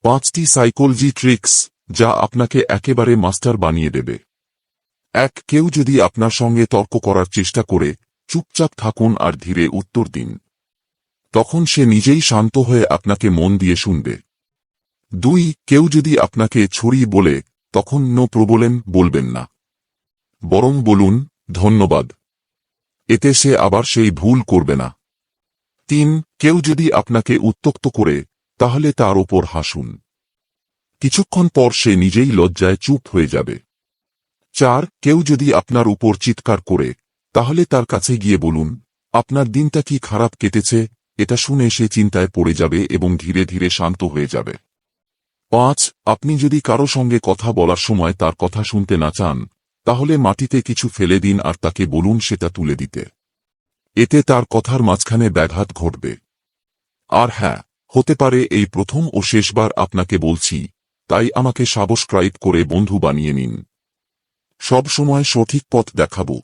5টি psychology tricks যা আপনাকে একেবারে মাস্টার বানিয়ে দেবে। 1. কেউ যদি আপনার সঙ্গে তর্ক করার চেষ্টা করে, চুপচাপ থাকুন আর ধীরে উত্তর দিন। তখন সে নিজেই শান্ত হয়ে আপনাকে মন দিয়ে শুনবে। 2. কেউ যদি আপনাকে ছড়িয়ে বলে, তখন নো প্রবলেম বলবেন না, বরং বলুন ধন্যবাদ। এতে সে আবার সেই ভুল করবে না। 3. কেউ যদি আপনাকে উত্ত্যক্ত করে, তাহলে তার ওপর হাসুন। কিছুক্ষণ পর সে নিজেই লজ্জায় চুপ হয়ে যাবে। 4. কেউ যদি আপনার উপর চিৎকার করে, তাহলে তার কাছে গিয়ে বলুন, আপনার দিনটা কি খারাপ কেটেছে। এটা শুনে সে চিন্তায় পড়ে যাবে এবং ধীরে ধীরে শান্ত হয়ে যাবে। 5. আপনি যদি কারো সঙ্গে কথা বলার সময় তার কথা শুনতে না চান, তাহলে মাটিতে কিছু ফেলে দিন আর তাকে বলুন সেটা তুলে দিতে। এতে তার কথার মাঝখানে ব্যাঘাত ঘটবে। আর হ্যাঁ, হতে পারে এই প্রথম ও শেষবার আপনাকে বলছি, তাই আমাকে সাবস্ক্রাইব করে বন্ধু বানিয়ে নিন। সব সময় সঠিক পথ দেখাবো।